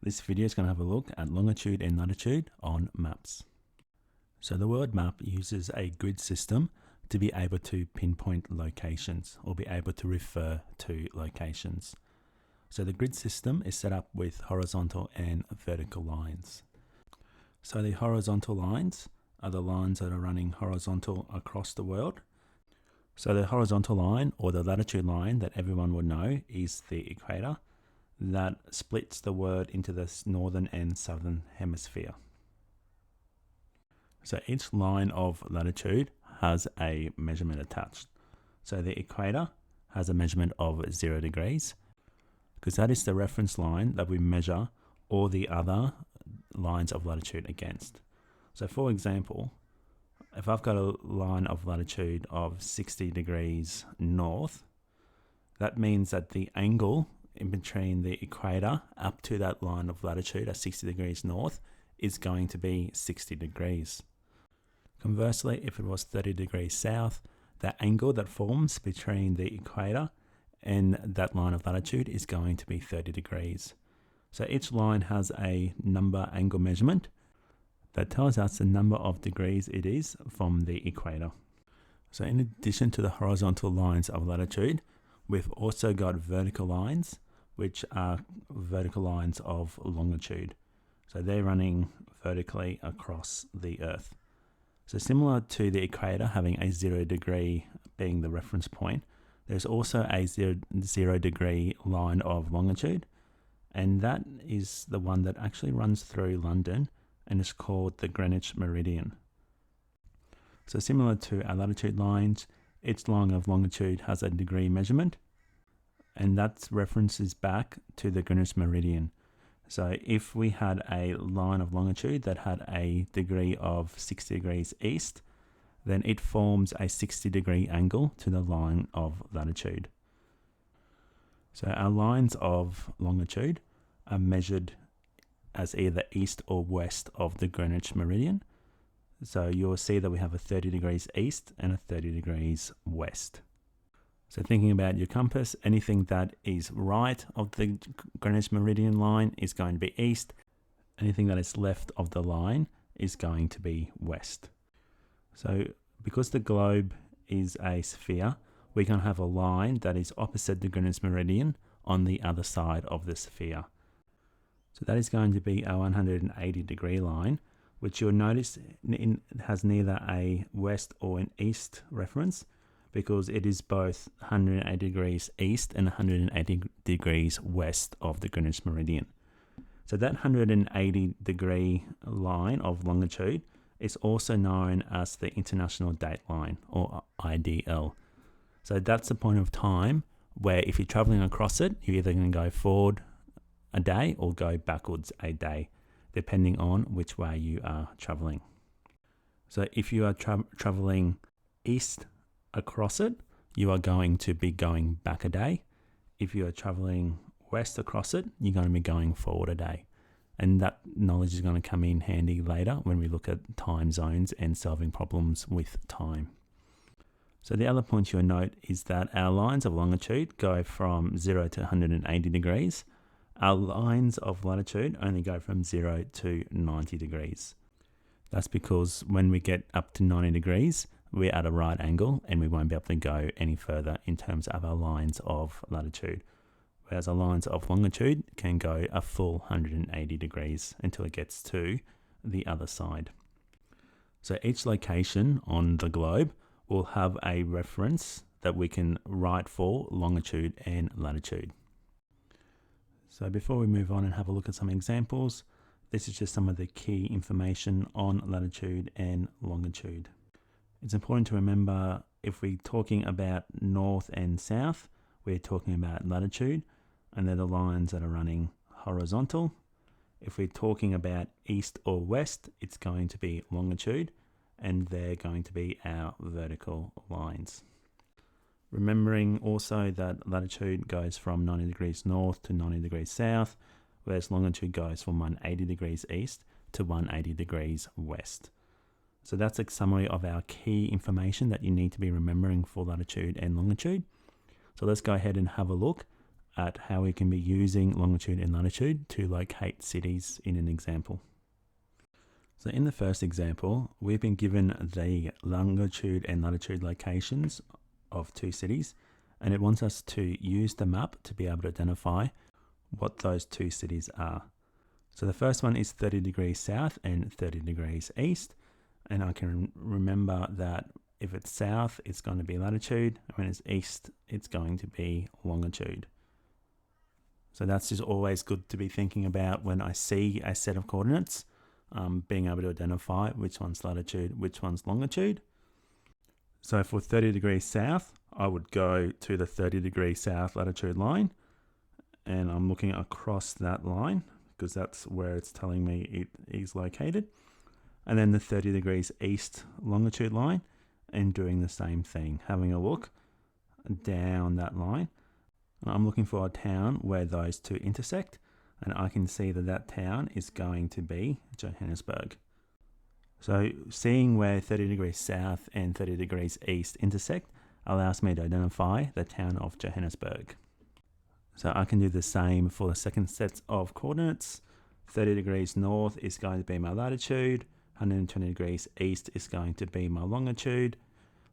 This video is going to have a look at longitude and latitude on maps. So the word map uses a grid system to be able to pinpoint locations or be able to refer to locations. So the grid system is set up with horizontal and vertical lines. So the horizontal lines are the lines that are running horizontal across the world. So the horizontal line or the latitude line that everyone would know is the equator that splits the world into the northern and southern hemisphere. So each line of latitude has a measurement attached. So the equator has a measurement of 0 degrees because that is the reference line that we measure all the other lines of latitude against. So for example, if I've got a line of latitude of 60 degrees north, that means that the angle in between the equator up to that line of latitude at 60 degrees north is going to be 60 degrees. Conversely, if it was 30 degrees south, the angle that forms between the equator and that line of latitude is going to be 30 degrees. So each line has a number angle measurement that tells us the number of degrees it is from the equator. So in addition to the horizontal lines of latitude, we've also got vertical lines, which are vertical lines of longitude. So they're running vertically across the Earth. So similar to the equator having a 0 degree being the reference point, there's also a 0 degree line of longitude, and that is the one that actually runs through London and is called the Greenwich Meridian. So similar to our latitude lines, each line of longitude has a degree measurement, and that references back to the Greenwich Meridian. So if we had a line of longitude that had a degree of 60 degrees east, then it forms a 60 degree angle to the line of latitude. So our lines of longitude are measured as either east or west of the Greenwich Meridian. So you'll see that we have a 30 degrees east and a 30 degrees west. So thinking about your compass, anything that is right of the Greenwich Meridian line is going to be east. Anything that is left of the line is going to be west. So because the globe is a sphere, we can have a line that is opposite the Greenwich Meridian on the other side of the sphere. So that is going to be a 180 degree line, which you'll notice has neither a west or an east reference, because it is both 180 degrees east and 180 degrees west of the Greenwich Meridian. So that 180 degree line of longitude is also known as the International Date Line, or IDL. So that's the point of time where if you're traveling across it, you're either going to go forward a day or go backwards a day, depending on which way you are traveling. So if you are traveling east across it, you are going to be going back a day. If you are traveling west across it, you're going to be going forward a day. And that knowledge is going to come in handy later when we look at time zones and solving problems with time. So the other point you'll note is that our lines of longitude go from 0 to 180 degrees. Our lines of latitude only go from 0 to 90 degrees. That's because when we get up to 90 degrees, we're at a right angle and we won't be able to go any further in terms of our lines of latitude. Whereas our lines of longitude can go a full 180 degrees until it gets to the other side. So each location on the globe will have a reference that we can write for longitude and latitude. So before we move on and have a look at some examples, this is just some of the key information on latitude and longitude. It's important to remember if we're talking about north and south, we're talking about latitude, and they're the lines that are running horizontal. If we're talking about east or west, it's going to be longitude, and they're going to be our vertical lines. Remembering also that latitude goes from 90 degrees north to 90 degrees south, whereas longitude goes from 180 degrees east to 180 degrees west. So that's a summary of our key information that you need to be remembering for latitude and longitude. So let's go ahead and have a look at how we can be using longitude and latitude to locate cities in an example. So in the first example, we've been given the longitude and latitude locations of two cities, and it wants us to use the map to be able to identify what those two cities are. So the first one is 30 degrees south and 30 degrees east, and I can remember that if it's south, it's going to be latitude, and when it's east, it's going to be longitude. So that's just always good to be thinking about when I see a set of coordinates, being able to identify which one's latitude, which one's longitude. So for 30 degrees south, I would go to the 30 degrees south latitude line, and I'm looking across that line because that's where it's telling me it is located. And then the 30 degrees east longitude line, and doing the same thing, having a look down that line. I'm looking for a town where those two intersect, and I can see that that town is going to be Johannesburg. So seeing where 30 degrees south and 30 degrees east intersect allows me to identify the town of Johannesburg. So I can do the same for the second set of coordinates. 30 degrees north is going to be my latitude, 120 degrees east is going to be my longitude.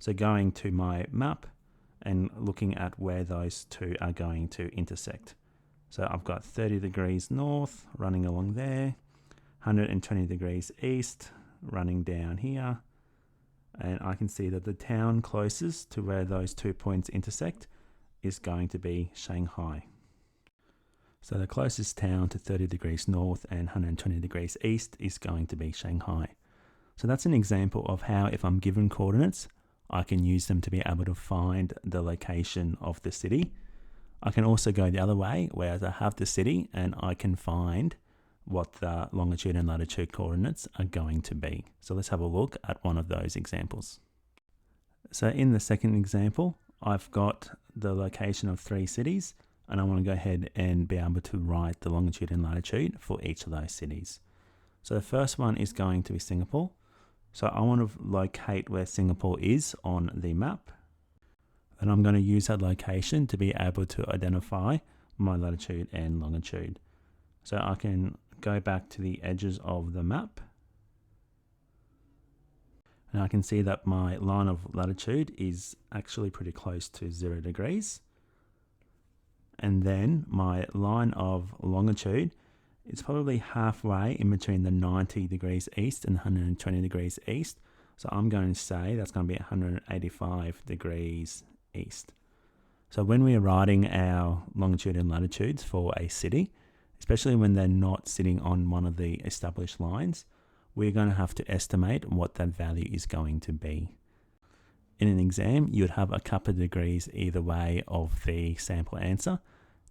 So going to my map and looking at where those two are going to intersect. So I've got 30 degrees north running along there, 120 degrees east running down here, and I can see that the town closest to where those 2 points intersect is going to be Shanghai. So the closest town to 30 degrees north and 120 degrees east is going to be Shanghai. So that's an example of how, if I'm given coordinates, I can use them to be able to find the location of the city. I can also go the other way, whereas I have the city and I can find what the longitude and latitude coordinates are going to be. So let's have a look at one of those examples. So in the second example, I've got the location of three cities, and I want to go ahead and be able to write the longitude and latitude for each of those cities. So the first one is going to be Singapore. So I want to locate where Singapore is on the map. And I'm going to use that location to be able to identify my latitude and longitude. So I can go back to the edges of the map. And I can see that my line of latitude is actually pretty close to 0 degrees. And then my line of longitude is probably halfway in between the 90 degrees east and 120 degrees east. So I'm going to say that's going to be 185 degrees east. So when we are writing our longitude and latitudes for a city, especially when they're not sitting on one of the established lines, we're going to have to estimate what that value is going to be. In an exam, you'd have a couple of degrees either way of the sample answer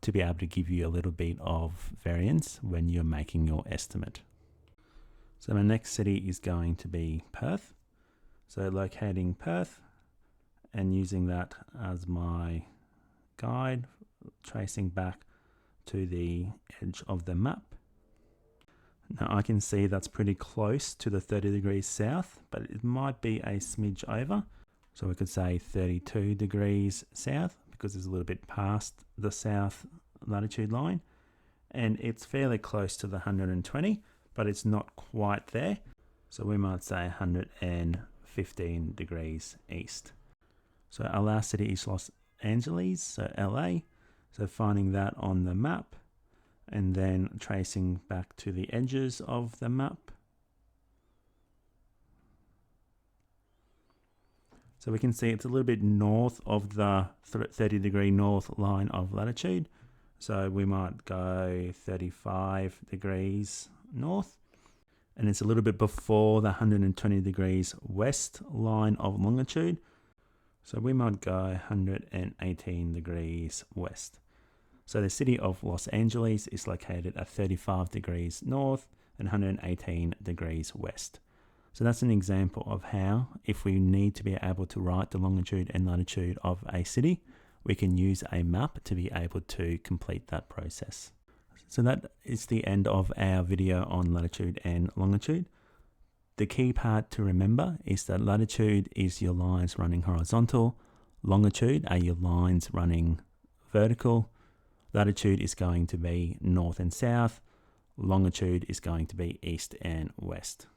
to be able to give you a little bit of variance when you're making your estimate. So my next city is going to be Perth. So locating Perth and using that as my guide, tracing back to the edge of the map. Now I can see that's pretty close to the 30 degrees south, but it might be a smidge over. So we could say 32 degrees south because it's a little bit past the south latitude line. And it's fairly close to the 120, but it's not quite there. So we might say 115 degrees east. So our last city is Los Angeles, so LA. So finding that on the map and then tracing back to the edges of the map. So we can see it's a little bit north of the 30 degree north line of latitude. So we might go 35 degrees north. And it's a little bit before the 120 degrees west line of longitude. So we might go 118 degrees west. So the city of Los Angeles is located at 35 degrees north and 118 degrees west. So that's an example of how, if we need to be able to write the longitude and latitude of a city, we can use a map to be able to complete that process. So that is the end of our video on latitude and longitude. The key part to remember is that latitude is your lines running horizontal, longitude are your lines running vertical. Latitude is going to be north and south. Longitude is going to be east and west.